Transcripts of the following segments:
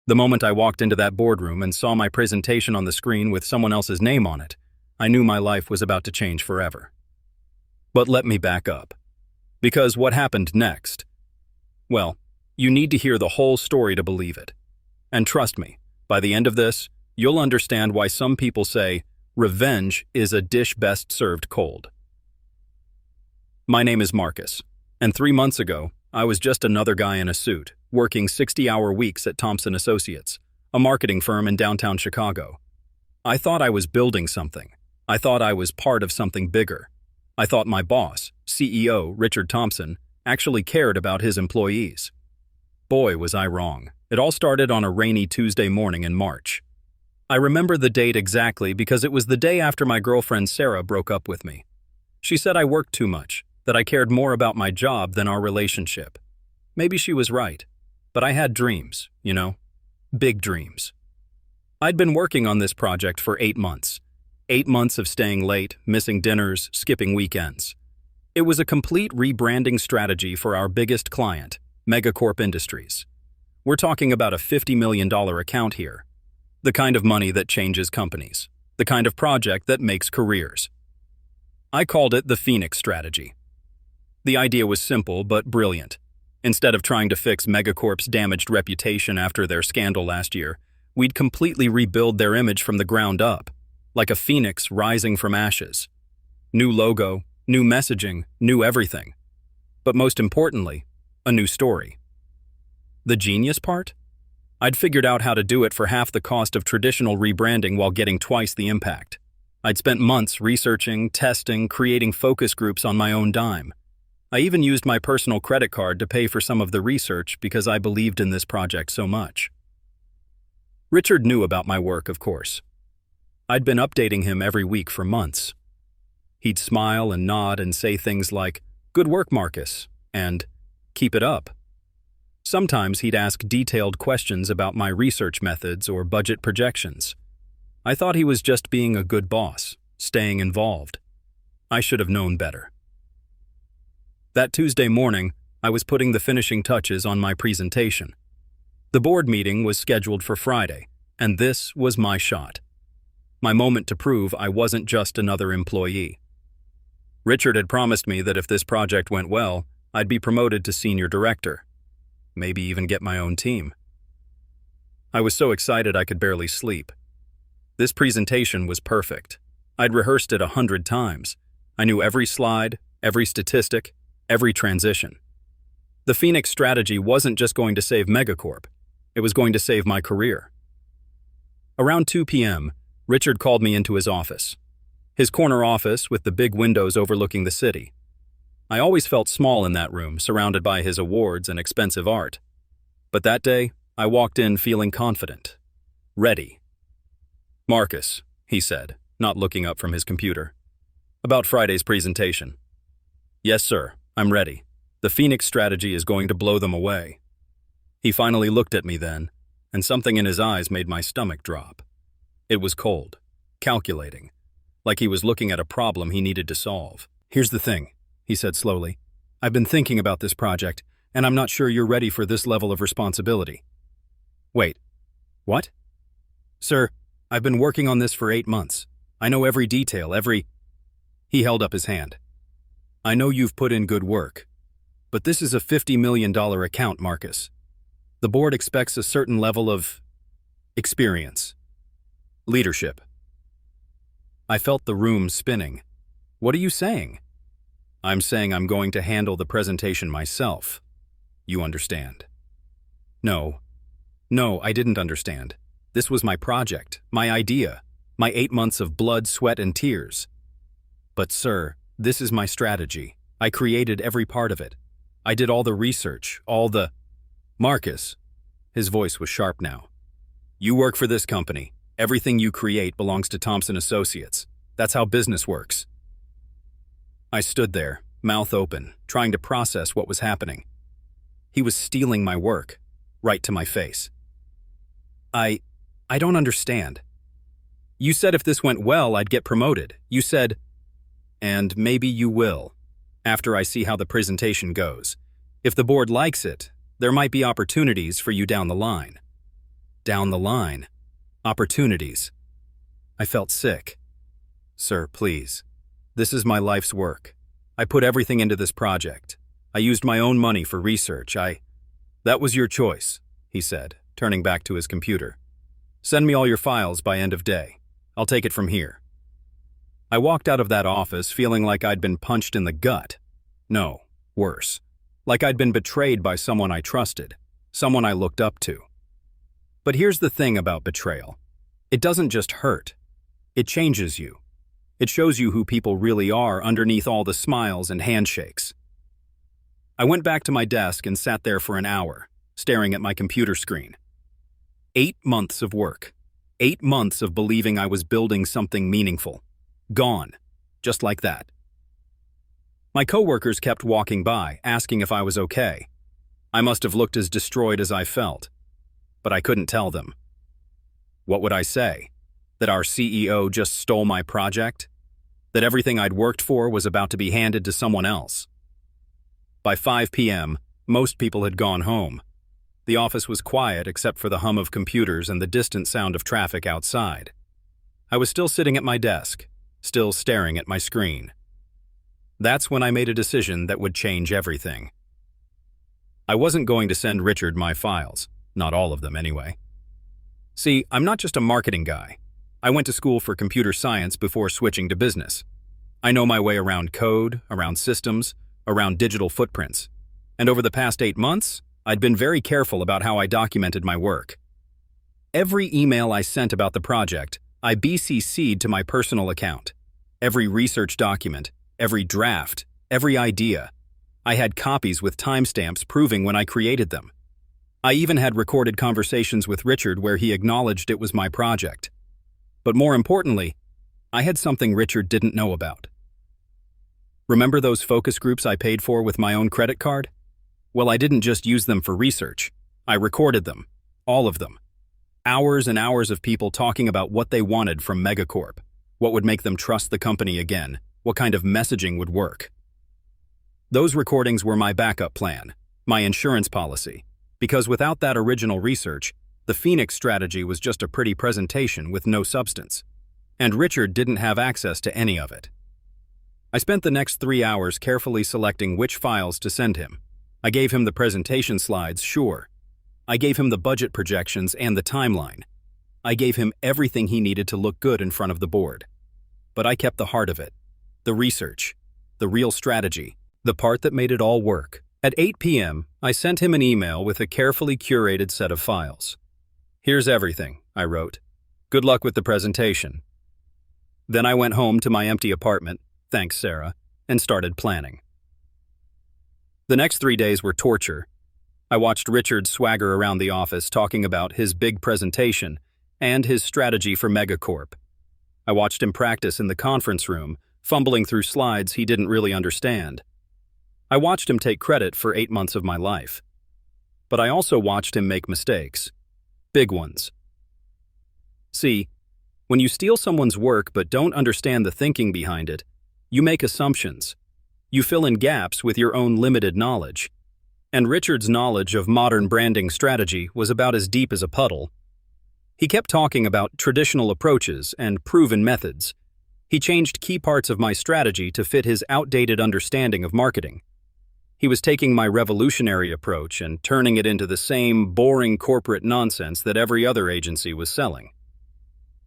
The moment I walked into that boardroom and saw my presentation on the screen with someone else's name on it, I knew my life was about to change forever. But let me back up. Because what happened next? Well, you need to hear the whole story to believe it. And trust me, by the end of this, you'll understand why some people say, revenge is a dish best served cold. My name is Marcus, and 3 months ago, I was just another guy in a suit, working 60-hour weeks at Thompson Associates, a marketing firm in downtown Chicago. I thought I was building something. I thought I was part of something bigger. I thought my boss, CEO Richard Thompson, actually cared about his employees. Boy, was I wrong. It all started on a rainy Tuesday morning in March. I remember the date exactly because it was the day after my girlfriend Sarah broke up with me. She said I worked too much, that I cared more about my job than our relationship. Maybe she was right, but I had dreams, big dreams. I'd been working on this project for 8 months. 8 months of staying late, missing dinners, skipping weekends. It was a complete rebranding strategy for our biggest client, Megacorp Industries. We're talking about a $50 million account here. The kind of money that changes companies. The kind of project that makes careers. I called it the Phoenix strategy. The idea was simple but brilliant. Instead of trying to fix Megacorp's damaged reputation after their scandal last year, we'd completely rebuild their image from the ground up, like a phoenix rising from ashes. New logo, new messaging, new everything. But most importantly, a new story. The genius part? I'd figured out how to do it for half the cost of traditional rebranding while getting twice the impact. I'd spent months researching, testing, creating focus groups on my own dime. I even used my personal credit card to pay for some of the research because I believed in this project so much. Richard knew about my work, of course. I'd been updating him every week for months. He'd smile and nod and say things like, "Good work, Marcus," and "Keep it up." Sometimes he'd ask detailed questions about my research methods or budget projections. I thought he was just being a good boss, staying involved. I should have known better. That Tuesday morning, I was putting the finishing touches on my presentation. The board meeting was scheduled for Friday, and this was my shot. My moment to prove I wasn't just another employee. Richard had promised me that if this project went well, I'd be promoted to senior director. Maybe even get my own team. I was so excited I could barely sleep. This presentation was perfect. I'd rehearsed it 100 times. I knew every slide, every statistic, every transition. The Phoenix strategy wasn't just going to save Megacorp. It was going to save my career. Around 2 p.m., Richard called me into his office. His corner office with the big windows overlooking the city. I always felt small in that room, surrounded by his awards and expensive art. But that day, I walked in feeling confident. Ready. "Marcus," he said, not looking up from his computer. "About Friday's presentation." "Yes, sir, I'm ready. The Phoenix strategy is going to blow them away." He finally looked at me then, and something in his eyes made my stomach drop. It was cold, calculating, like he was looking at a problem he needed to solve. "Here's the thing," he said slowly. "I've been thinking about this project, and I'm not sure you're ready for this level of responsibility." "Wait, what?" "Sir, I've been working on this for 8 months. I know every detail, He held up his hand. "I know you've put in good work, but this is a $50 million account, Marcus. The board expects a certain level of experience, leadership." I felt the room spinning. "What are you saying?" "I'm saying I'm going to handle the presentation myself. You understand?" No, I didn't understand. This was my project, my idea, my 8 months of blood, sweat, and tears. "But sir, this is my strategy. I created every part of it. I did all the research, Marcus," his voice was sharp now. "You work for this company. Everything you create belongs to Thompson Associates. That's how business works." I stood there, mouth open, trying to process what was happening. He was stealing my work, right to my face. I don't understand. You said if this went well, I'd get promoted. You said, and maybe you will, after I see how the presentation goes. If the board likes it, there might be opportunities for you down the line." down the line. Opportunities. I felt sick. Sir, please. This is my life's work. I put everything into this project. I used my own money for research. That was your choice, he said, turning back to his computer. Send me all your files by end of day. I'll take it from here. I walked out of that office feeling like I'd been punched in the gut. No, worse. Like I'd been betrayed by someone I trusted, someone I looked up to. But here's the thing about betrayal. It doesn't just hurt. It changes you. It shows you who people really are underneath all the smiles and handshakes. I went back to my desk and sat there for an hour, staring at my computer screen. 8 months of work. 8 months of believing I was building something meaningful. Gone. Just like that. My coworkers kept walking by, asking if I was okay. I must have looked as destroyed as I felt. But I couldn't tell them. What would I say? That our CEO just stole my project? That everything I'd worked for was about to be handed to someone else? By 5 p.m., most people had gone home. The office was quiet except for the hum of computers and the distant sound of traffic outside. I was still sitting at my desk, still staring at my screen. That's when I made a decision that would change everything. I wasn't going to send Richard my files, not all of them anyway. See, I'm not just a marketing guy. I went to school for computer science before switching to business. I know my way around code, around systems, around digital footprints. And over the past 8 months, I'd been very careful about how I documented my work. Every email I sent about the project, I BCC'd to my personal account. Every research document, every draft, every idea. I had copies with timestamps proving when I created them. I even had recorded conversations with Richard where he acknowledged it was my project. But more importantly, I had something Richard didn't know about. Remember those focus groups I paid for with my own credit card? Well, I didn't just use them for research. I recorded them. All of them. Hours and hours of people talking about what they wanted from Megacorp, what would make them trust the company again, what kind of messaging would work. Those recordings were my backup plan, my insurance policy, because without that original research, the Phoenix strategy was just a pretty presentation with no substance, and Richard didn't have access to any of it. I spent the next 3 hours carefully selecting which files to send him. I gave him the presentation slides, sure. I gave him the budget projections and the timeline. I gave him everything he needed to look good in front of the board. But I kept the heart of it, the research, the real strategy, the part that made it all work. At 8 p.m., I sent him an email with a carefully curated set of files. Here's everything, I wrote. Good luck with the presentation. Then I went home to my empty apartment, thanks Sarah, and started planning. The next 3 days were torture. I watched Richard swagger around the office talking about his big presentation and his strategy for Megacorp. I watched him practice in the conference room, fumbling through slides he didn't really understand. I watched him take credit for 8 months of my life. But I also watched him make mistakes. Big ones. See, when you steal someone's work but don't understand the thinking behind it, you make assumptions. You fill in gaps with your own limited knowledge. And Richard's knowledge of modern branding strategy was about as deep as a puddle. He kept talking about traditional approaches and proven methods. He changed key parts of my strategy to fit his outdated understanding of marketing. He was taking my revolutionary approach and turning it into the same boring corporate nonsense that every other agency was selling.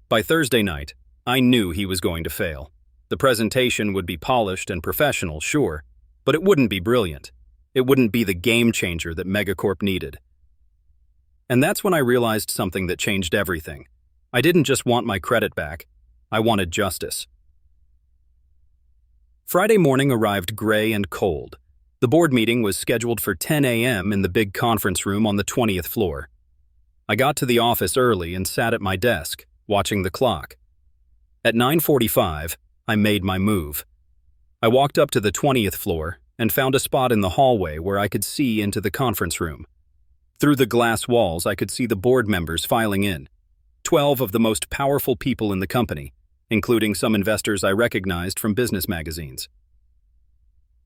By Thursday night, I knew he was going to fail. The presentation would be polished and professional, sure, but it wouldn't be brilliant. It wouldn't be the game changer that Megacorp needed. And that's when I realized something that changed everything. I didn't just want my credit back. I wanted justice. Friday morning arrived gray and cold. The board meeting was scheduled for 10 a.m. in the big conference room on the 20th floor. I got to the office early and sat at my desk, watching the clock. At 9:45, I made my move. I walked up to the 20th floor and found a spot in the hallway where I could see into the conference room. Through the glass walls, I could see the board members filing in. 12 of the most powerful people in the company, including some investors I recognized from business magazines.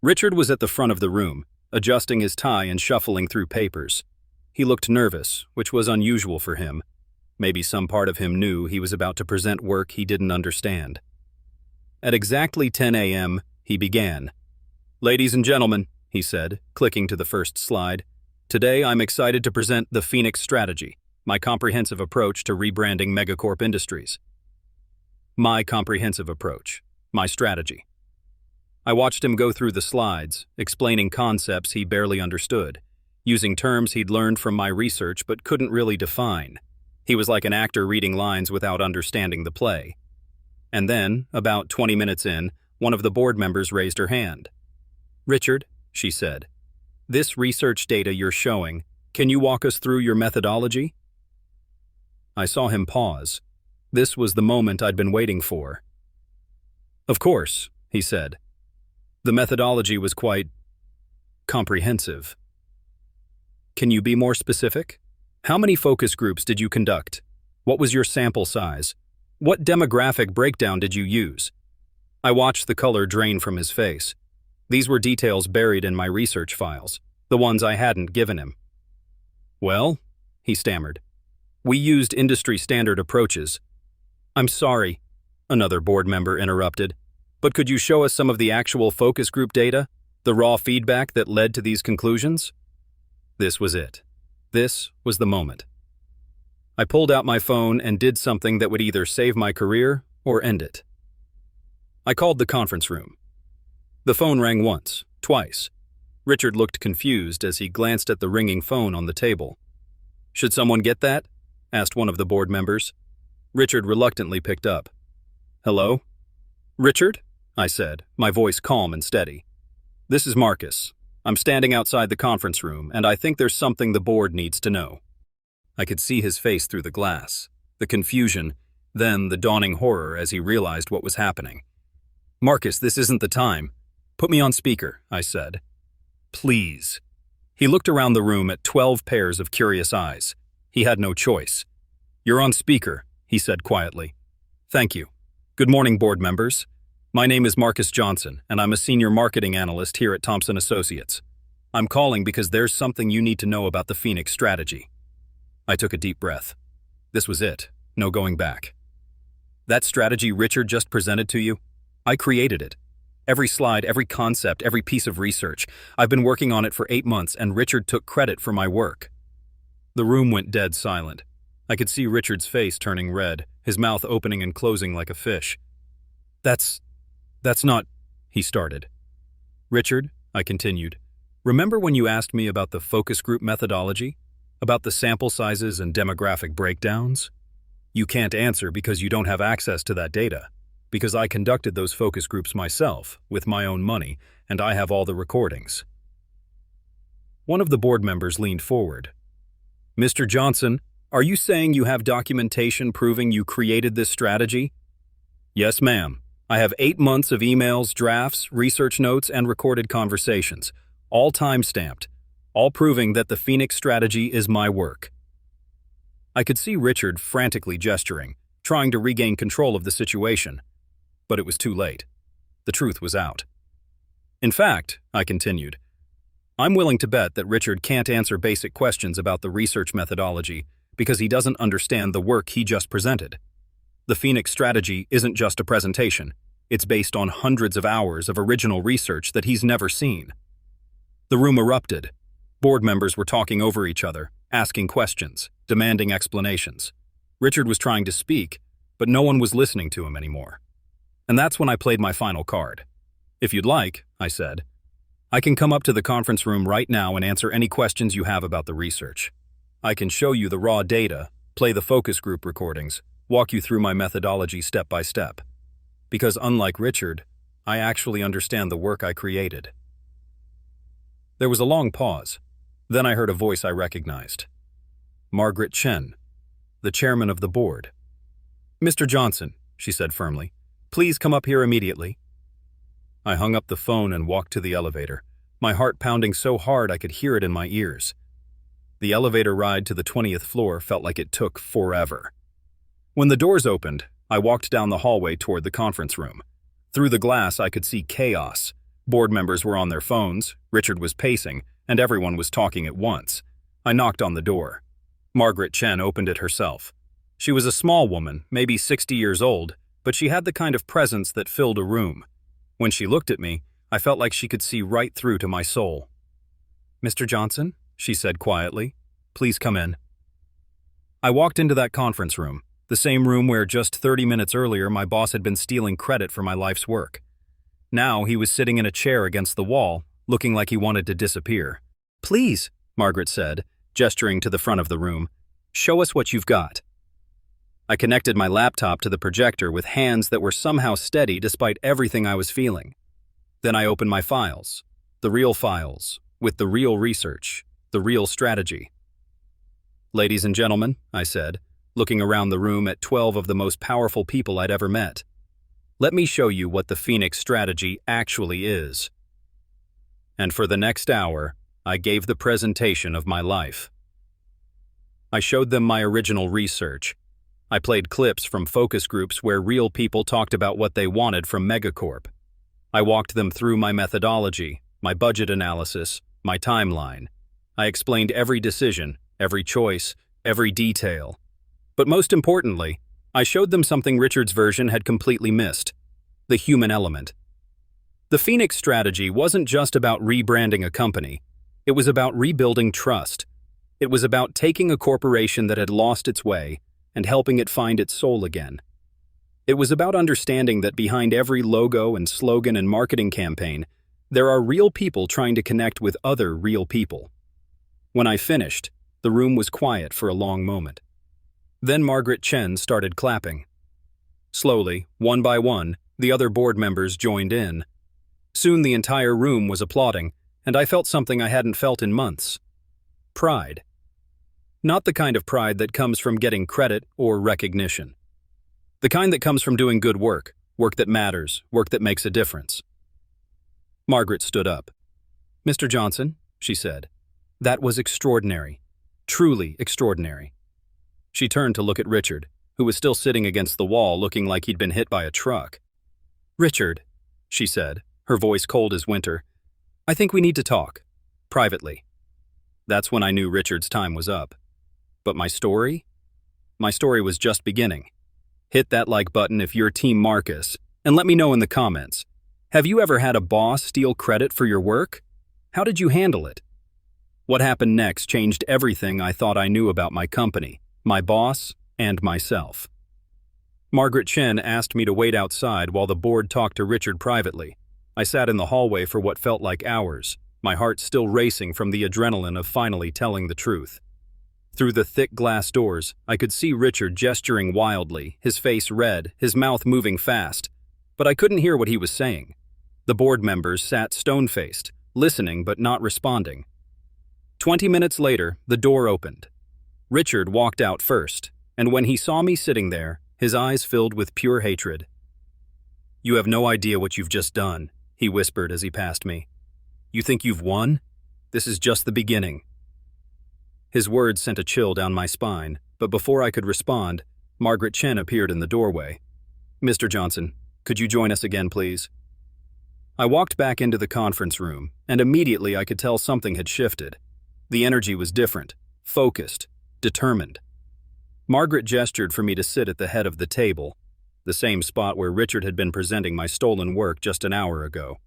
Richard was at the front of the room, adjusting his tie and shuffling through papers. He looked nervous, which was unusual for him. Maybe some part of him knew he was about to present work he didn't understand. At exactly 10 a.m., he began. "Ladies and gentlemen," he said, clicking to the first slide, "today I'm excited to present the Phoenix Strategy, my comprehensive approach to rebranding megacorp industries." My comprehensive approach, my strategy. I watched him go through the slides, explaining concepts he barely understood, using terms he'd learned from my research but couldn't really define. He was like an actor reading lines without understanding the play. And then, about 20 minutes in, one of the board members raised her hand. "Richard," she said, "this research data you're showing, can you walk us through your methodology?" I saw him pause. This was the moment I'd been waiting for. "Of course," he said. "The methodology was quite comprehensive." "Can you be more specific? How many focus groups did you conduct? What was your sample size? What demographic breakdown did you use?" I watched the color drain from his face. These were details buried in my research files, the ones I hadn't given him. "Well," he stammered, "we used industry-standard approaches." "I'm sorry," another board member interrupted, "but could you show us some of the actual focus group data, the raw feedback that led to these conclusions?" This was it. This was the moment. I pulled out my phone and did something that would either save my career or end it. I called the conference room. The phone rang once, twice. Richard looked confused as he glanced at the ringing phone on the table. "Should someone get that?" asked one of the board members. Richard reluctantly picked up. "Hello?" "Richard?" I said, my voice calm and steady. "This is Marcus. I'm standing outside the conference room, and I think there's something the board needs to know." I could see his face through the glass, the confusion, then the dawning horror as he realized what was happening. "Marcus, this isn't the time. Put me on speaker," I said. "Please." He looked around the room at 12 pairs of curious eyes. He had no choice. "You're on speaker," he said quietly. "Thank you. Good morning, board members. My name is Marcus Johnson, and I'm a senior marketing analyst here at Thompson Associates. I'm calling because there's something you need to know about the Phoenix Strategy." I took a deep breath. This was it. No going back. "That strategy Richard just presented to you? I created it. Every slide, every concept, every piece of research. I've been working on it for 8 months, and Richard took credit for my work." The room went dead silent. I could see Richard's face turning red, his mouth opening and closing like a fish. That's not," he started. "Richard," I continued, "remember when you asked me about the focus group methodology? About the sample sizes and demographic breakdowns? You can't answer because you don't have access to that data, because I conducted those focus groups myself, with my own money, and I have all the recordings." One of the board members leaned forward. "Mr. Johnson, are you saying you have documentation proving you created this strategy?" "Yes, ma'am. I have 8 months of emails, drafts, research notes, and recorded conversations, all time-stamped, all proving that the Phoenix Strategy is my work." I could see Richard frantically gesturing, trying to regain control of the situation. But it was too late. The truth was out. "In fact," I continued, "I'm willing to bet that Richard can't answer basic questions about the research methodology because he doesn't understand the work he just presented. The Phoenix Strategy isn't just a presentation. It's based on hundreds of hours of original research that he's never seen." The room erupted. Board members were talking over each other, asking questions, demanding explanations. Richard was trying to speak, but no one was listening to him anymore. And that's when I played my final card. "If you'd like," I said, "I can come up to the conference room right now and answer any questions you have about the research. I can show you the raw data, play the focus group recordings, walk you through my methodology step by step. Because unlike Richard, I actually understand the work I created." There was a long pause. Then I heard a voice I recognized. Margaret Chen, the chairman of the board. "Mr. Johnson," she said firmly, "please come up here immediately." I hung up the phone and walked to the elevator, my heart pounding so hard I could hear it in my ears. The elevator ride to the 20th floor felt like it took forever. When the doors opened, I walked down the hallway toward the conference room. Through the glass, I could see chaos. Board members were on their phones, Richard was pacing, and everyone was talking at once. I knocked on the door. Margaret Chen opened it herself. She was a small woman, maybe 60 years old, but she had the kind of presence that filled a room. When she looked at me, I felt like she could see right through to my soul. "Mr. Johnson," she said quietly, "please come in." I walked into that conference room, the same room where just 30 minutes earlier my boss had been stealing credit for my life's work. Now he was sitting in a chair against the wall, looking like he wanted to disappear. "Please," Margaret said, gesturing to the front of the room, "show us what you've got." I connected my laptop to the projector with hands that were somehow steady despite everything I was feeling. Then I opened my files, the real files, with the real research, the real strategy. "Ladies and gentlemen," I said, looking around the room at 12 of the most powerful people I'd ever met, "let me show you what the Phoenix strategy actually is." And for the next hour, I gave the presentation of my life. I showed them my original research. I played clips from focus groups where real people talked about what they wanted from Megacorp. I walked them through my methodology, my budget analysis, my timeline. I explained every decision, every choice, every detail. But most importantly, I showed them something Richard's version had completely missed: the human element. The Phoenix strategy wasn't just about rebranding a company. It was about rebuilding trust. It was about taking a corporation that had lost its way and helping it find its soul again. It was about understanding that behind every logo and slogan and marketing campaign, there are real people trying to connect with other real people. When I finished, the room was quiet for a long moment. Then Margaret Chen started clapping. Slowly, one by one, the other board members joined in. Soon the entire room was applauding, and I felt something I hadn't felt in months: pride. Not the kind of pride that comes from getting credit or recognition. The kind that comes from doing good work, work that matters, work that makes a difference. Margaret stood up. "Mr. Johnson," she said, "that was extraordinary. Truly extraordinary." She turned to look at Richard, who was still sitting against the wall looking like he'd been hit by a truck. "Richard," she said, her voice cold as winter, "I think we need to talk. Privately." That's when I knew Richard's time was up. But my story? My story was just beginning. Hit that like button if you're Team Marcus, and let me know in the comments. Have you ever had a boss steal credit for your work? How did you handle it? What happened next changed everything I thought I knew about my company, my boss, and myself. Margaret Chen asked me to wait outside while the board talked to Richard privately. I sat in the hallway for what felt like hours, my heart still racing from the adrenaline of finally telling the truth. Through the thick glass doors, I could see Richard gesturing wildly, his face red, his mouth moving fast. But I couldn't hear what he was saying. The board members sat stone-faced, listening but not responding. 20 minutes later, the door opened. Richard walked out first, and when he saw me sitting there, his eyes filled with pure hatred. "You have no idea what you've just done," he whispered as he passed me. "You think you've won? This is just the beginning." His words sent a chill down my spine, but before I could respond, Margaret Chen appeared in the doorway. "Mr. Johnson, could you join us again, please?" I walked back into the conference room, and immediately I could tell something had shifted. The energy was different, focused, determined. Margaret gestured for me to sit at the head of the table, the same spot where Richard had been presenting my stolen work just an hour ago.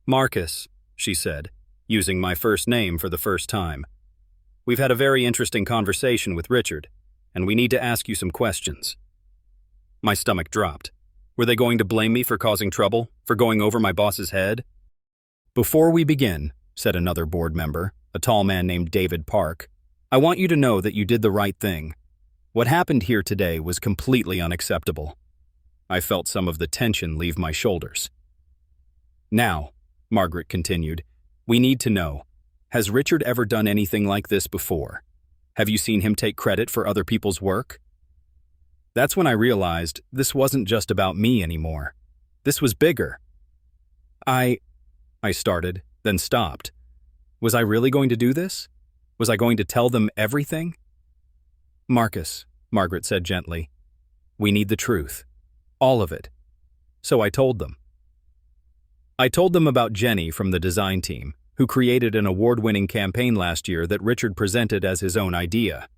"Marcus," she said, using my first name for the first time. "We've had a very interesting conversation with Richard, and we need to ask you some questions." My stomach dropped. Were they going to blame me for causing trouble, for going over my boss's head? "Before we begin," said another board member, a tall man named David Park, "I want you to know that you did the right thing. What happened here today was completely unacceptable." I felt some of the tension leave my shoulders. "Now," Margaret continued, "we need to know, has Richard ever done anything like this before? Have you seen him take credit for other people's work?" That's when I realized this wasn't just about me anymore. This was bigger. I started, then stopped. Was I really going to do this? Was I going to tell them everything? "Marcus," Margaret said gently, "we need the truth. All of it." So I told them. I told them about Jenny from the design team, who created an award-winning campaign last year that Richard presented as his own idea.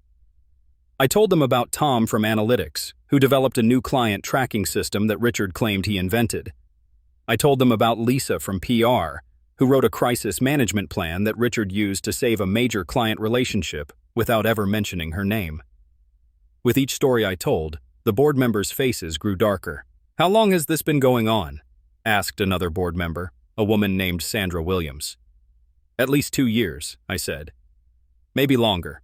I told them about Tom from Analytics, who developed a new client tracking system that Richard claimed he invented. I told them about Lisa from PR, who wrote a crisis management plan that Richard used to save a major client relationship without ever mentioning her name. With each story I told, the board members' faces grew darker. "How long has this been going on?" asked another board member, a woman named Sandra Williams. "At least 2 years," I said. "Maybe longer.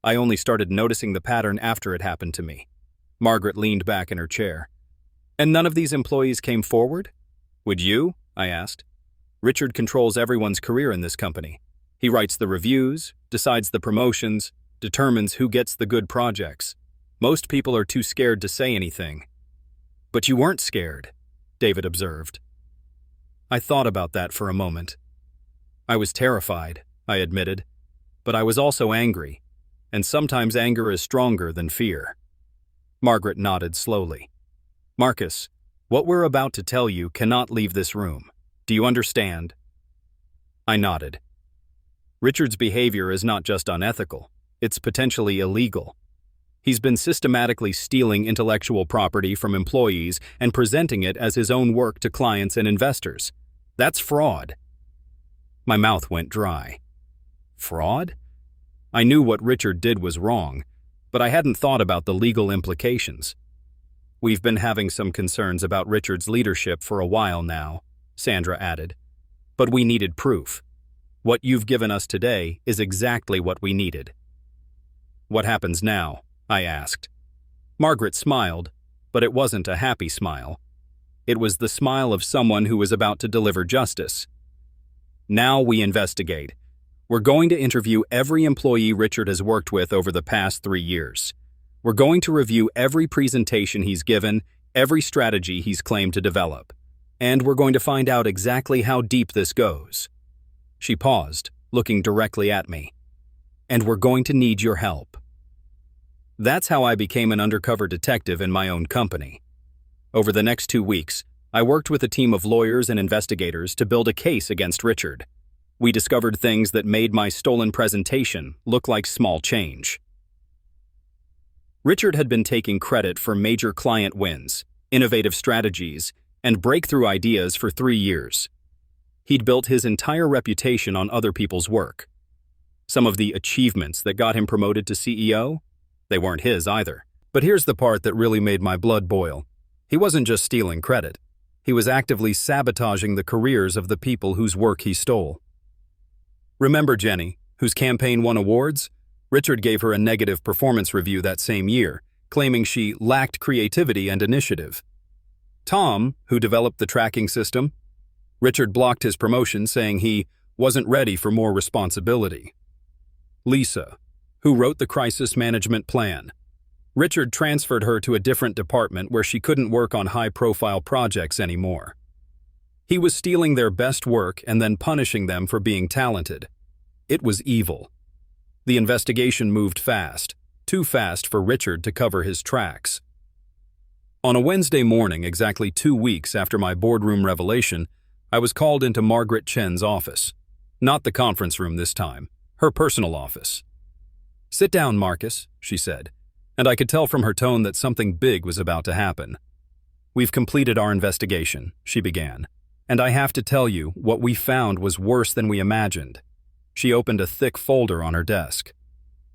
I only started noticing the pattern after it happened to me." Margaret leaned back in her chair. "And none of these employees came forward?" "Would you?" I asked. "Richard controls everyone's career in this company. He writes the reviews, decides the promotions, determines who gets the good projects. Most people are too scared to say anything." "But you weren't scared," David observed. I thought about that for a moment. "I was terrified," I admitted, "but I was also angry, and sometimes anger is stronger than fear." Margaret nodded slowly. "Marcus, what we're about to tell you cannot leave this room. Do you understand?" I nodded. Richard's behavior is not just unethical, it's potentially illegal. He's been systematically stealing intellectual property from employees and presenting it as his own work to clients and investors. That's fraud. My mouth went dry. Fraud? I knew what Richard did was wrong, but I hadn't thought about the legal implications. "We've been having some concerns about Richard's leadership for a while now," Sandra added. "But we needed proof. What you've given us today is exactly what we needed." "What happens now?" I asked. Margaret smiled, but it wasn't a happy smile. It was the smile of someone who was about to deliver justice. "Now we investigate. We're going to interview every employee Richard has worked with over the past 3 years. We're going to review every presentation he's given, every strategy he's claimed to develop. And we're going to find out exactly how deep this goes." She paused, looking directly at me. "And we're going to need your help." That's how I became an undercover detective in my own company. Over the next 2 weeks, I worked with a team of lawyers and investigators to build a case against Richard. We discovered things that made my stolen presentation look like small change. Richard had been taking credit for major client wins, innovative strategies, and breakthrough ideas for 3 years. He'd built his entire reputation on other people's work. Some of the achievements that got him promoted to CEO? They weren't his either. But here's the part that really made my blood boil. He wasn't just stealing credit. He was actively sabotaging the careers of the people whose work he stole. Remember Jenny, whose campaign won awards? Richard gave her a negative performance review that same year, claiming she lacked creativity and initiative. Tom, who developed the tracking system? Richard blocked his promotion, saying he wasn't ready for more responsibility. Lisa, who wrote the crisis management plan? Richard transferred her to a different department where she couldn't work on high-profile projects anymore. He was stealing their best work and then punishing them for being talented. It was evil. The investigation moved fast, too fast for Richard to cover his tracks. On a Wednesday morning, exactly 2 weeks after my boardroom revelation, I was called into Margaret Chen's office. Not the conference room this time, her personal office. "Sit down, Marcus," she said, and I could tell from her tone that something big was about to happen. "We've completed our investigation," she began, "and I have to tell you, what we found was worse than we imagined." She opened a thick folder on her desk.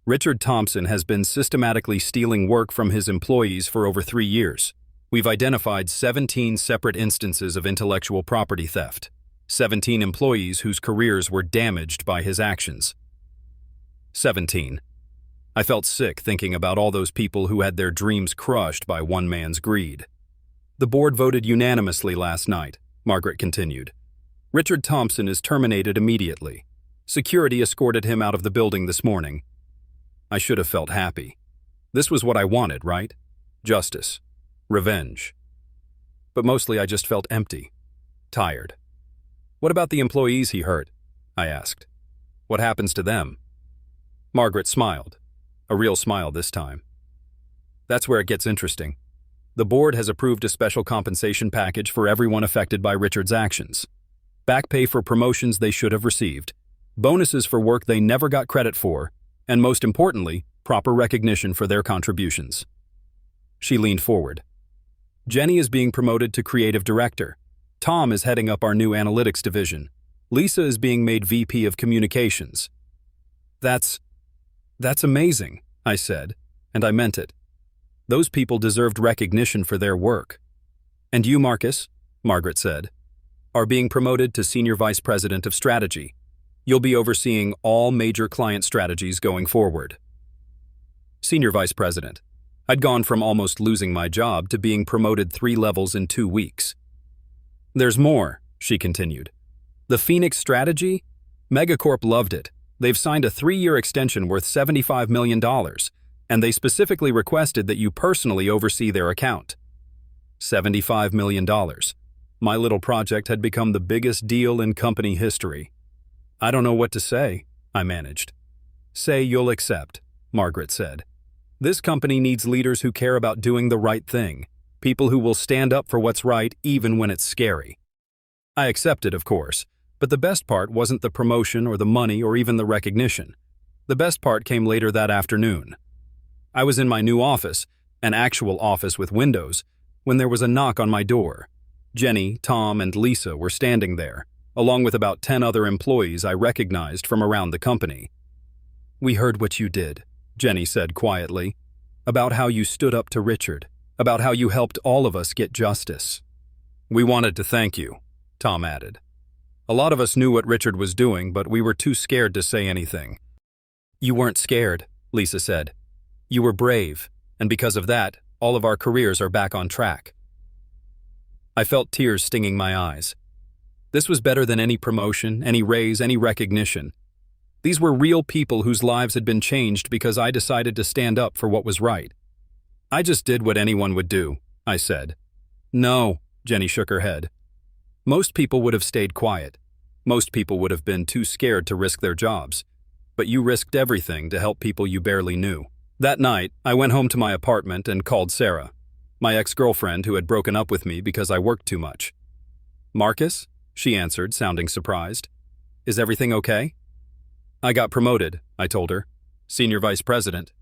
"Richard Thompson has been systematically stealing work from his employees for over 3 years. We've identified 17 separate instances of intellectual property theft, 17 employees whose careers were damaged by his actions." 17. I felt sick thinking about all those people who had their dreams crushed by one man's greed. "The board voted unanimously last night," Margaret continued. "Richard Thompson is terminated immediately. Security escorted him out of the building this morning." I should have felt happy. This was what I wanted, right? Justice. Revenge. But mostly I just felt empty. Tired. "What about the employees he hurt?" I asked. "What happens to them?" Margaret smiled. A real smile this time. "That's where it gets interesting. The board has approved a special compensation package for everyone affected by Richard's actions. Back pay for promotions they should have received, bonuses for work they never got credit for, and most importantly, proper recognition for their contributions. She leaned forward. Jenny is being promoted to creative director. Tom is heading up our new analytics division. Lisa is being made VP of communications. That's amazing, I said, and I meant it. Those people deserved recognition for their work. And you, Marcus, Margaret said, are being promoted to Senior Vice President of Strategy. You'll be overseeing all major client strategies going forward. Senior Vice President. I'd gone from almost losing my job to being promoted 3 levels in 2 weeks. There's more, she continued. The Phoenix strategy? Megacorp loved it. They've signed a 3-year extension worth $75 million, and they specifically requested that you personally oversee their account. $75 million. My little project had become the biggest deal in company history. I don't know what to say, I managed. Say you'll accept, Margaret said. This company needs leaders who care about doing the right thing, people who will stand up for what's right even when it's scary. I accepted, of course, but the best part wasn't the promotion or the money or even the recognition. The best part came later that afternoon. I was in my new office, an actual office with windows, when there was a knock on my door. Jenny, Tom, and Lisa were standing there, along with about 10 other employees I recognized from around the company. We heard what you did, Jenny said quietly, about how you stood up to Richard, about how you helped all of us get justice. We wanted to thank you, Tom added. A lot of us knew what Richard was doing, but we were too scared to say anything. You weren't scared, Lisa said. You were brave, and because of that, all of our careers are back on track. I felt tears stinging my eyes. This was better than any promotion, any raise, any recognition. These were real people whose lives had been changed because I decided to stand up for what was right. I just did what anyone would do, I said. No, Jenny shook her head. Most people would have stayed quiet. Most people would have been too scared to risk their jobs. But you risked everything to help people you barely knew. That night, I went home to my apartment and called Sarah, my ex-girlfriend who had broken up with me because I worked too much. Marcus? She answered, sounding surprised. Is everything okay? I got promoted, I told her. Senior Vice President.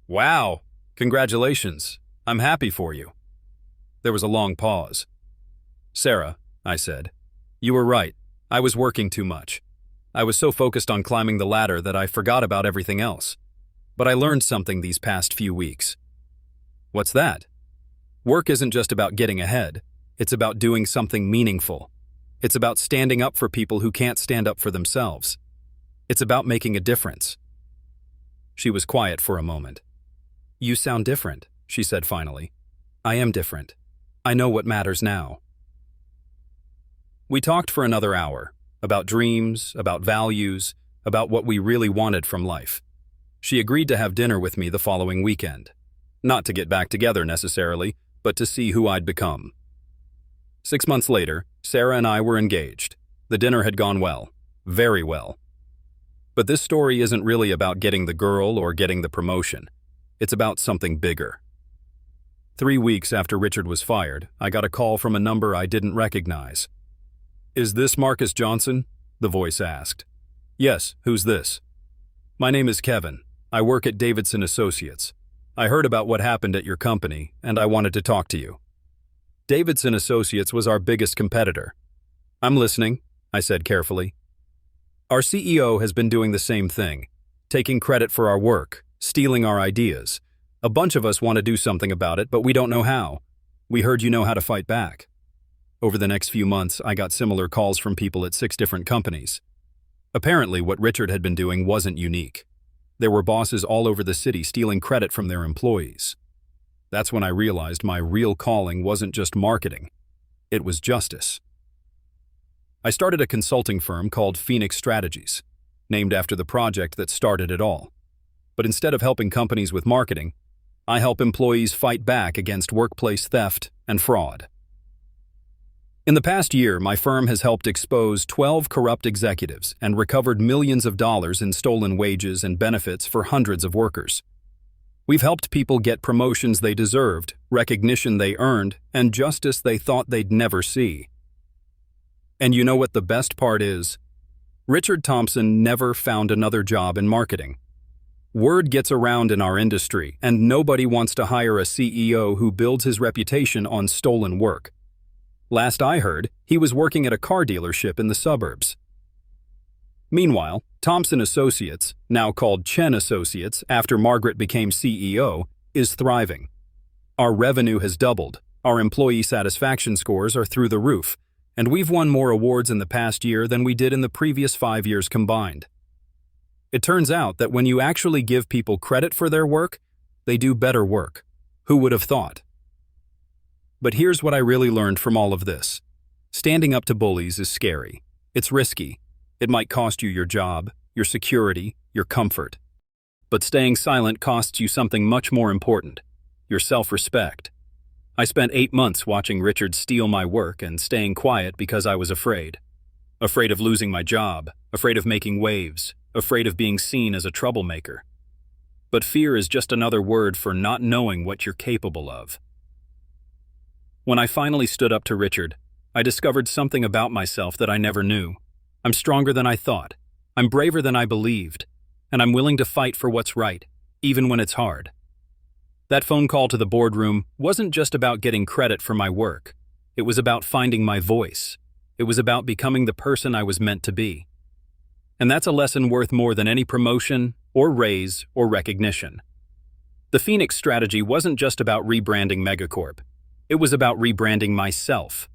Wow. Congratulations. I'm happy for you. There was a long pause. Sarah, I said, you were right. I was working too much. I was so focused on climbing the ladder that I forgot about everything else. But I learned something these past few weeks. What's that? Work isn't just about getting ahead. It's about doing something meaningful. It's about standing up for people who can't stand up for themselves. It's about making a difference. She was quiet for a moment. You sound different, she said finally. I am different. I know what matters now. We talked for another hour, about dreams, about values, about what we really wanted from life. She agreed to have dinner with me the following weekend. Not to get back together necessarily, but to see who I'd become. 6 months later, Sarah and I were engaged. The dinner had gone well, very well. But this story isn't really about getting the girl or getting the promotion. It's about something bigger. 3 weeks after Richard was fired, I got a call from a number I didn't recognize. Is this Marcus Johnson? The voice asked. Yes, who's this? My name is Kevin. I work at Davidson Associates. I heard about what happened at your company, and I wanted to talk to you. Davidson Associates was our biggest competitor. I'm listening, I said carefully. Our CEO has been doing the same thing, taking credit for our work, stealing our ideas. A bunch of us want to do something about it, but we don't know how. We heard you know how to fight back. Over the next few months, I got similar calls from people at 6 different companies. Apparently, what Richard had been doing wasn't unique. There were bosses all over the city stealing credit from their employees. That's when I realized my real calling wasn't just marketing. It was justice. I started a consulting firm called Phoenix Strategies, named after the project that started it all. But instead of helping companies with marketing, I help employees fight back against workplace theft and fraud. In the past year, my firm has helped expose 12 corrupt executives and recovered millions of dollars in stolen wages and benefits for hundreds of workers. We've helped people get promotions they deserved, recognition they earned, and justice they thought they'd never see. And you know what the best part is? Richard Thompson never found another job in marketing. Word gets around in our industry, and nobody wants to hire a CEO who builds his reputation on stolen work. Last I heard, he was working at a car dealership in the suburbs. Meanwhile, Thompson Associates, now called Chen Associates after Margaret became CEO, is thriving. Our revenue has doubled, our employee satisfaction scores are through the roof, and we've won more awards in the past year than we did in the previous 5 years combined. It turns out that when you actually give people credit for their work, they do better work. Who would have thought? But here's what I really learned from all of this. Standing up to bullies is scary. It's risky. It might cost you your job, your security, your comfort. But staying silent costs you something much more important, your self-respect. I spent 8 months watching Richard steal my work and staying quiet because I was afraid. Afraid of losing my job, afraid of making waves, afraid of being seen as a troublemaker. But fear is just another word for not knowing what you're capable of. When I finally stood up to Richard, I discovered something about myself that I never knew. I'm stronger than I thought. I'm braver than I believed. And I'm willing to fight for what's right, even when it's hard. That phone call to the boardroom wasn't just about getting credit for my work. It was about finding my voice. It was about becoming the person I was meant to be. And that's a lesson worth more than any promotion, or raise, or recognition. The Phoenix strategy wasn't just about rebranding Megacorp. It was about rebranding myself.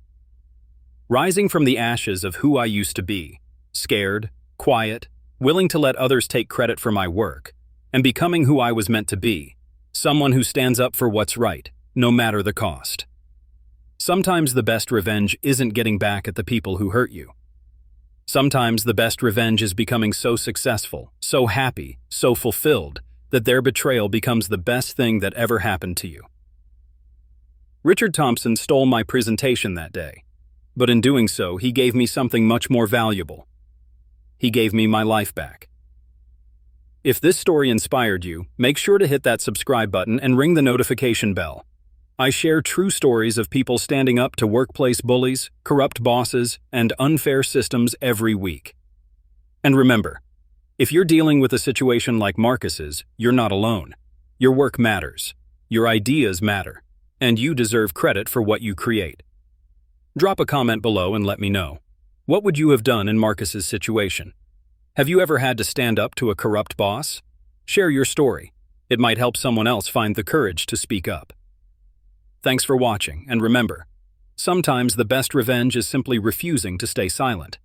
Rising from the ashes of who I used to be, scared, quiet, willing to let others take credit for my work, and becoming who I was meant to be, someone who stands up for what's right, no matter the cost. Sometimes the best revenge isn't getting back at the people who hurt you. Sometimes the best revenge is becoming so successful, so happy, so fulfilled, that their betrayal becomes the best thing that ever happened to you. Richard Thompson stole my presentation that day, but in doing so, he gave me something much more valuable. He gave me my life back. If this story inspired you, make sure to hit that subscribe button and ring the notification bell. I share true stories of people standing up to workplace bullies, corrupt bosses, and unfair systems every week. And remember, if you're dealing with a situation like Marcus's, you're not alone. Your work matters, your ideas matter, and you deserve credit for what you create. Drop a comment below and let me know. What would you have done in Marcus's situation? Have you ever had to stand up to a corrupt boss? Share your story. It might help someone else find the courage to speak up. Thanks for watching, and remember, sometimes the best revenge is simply refusing to stay silent.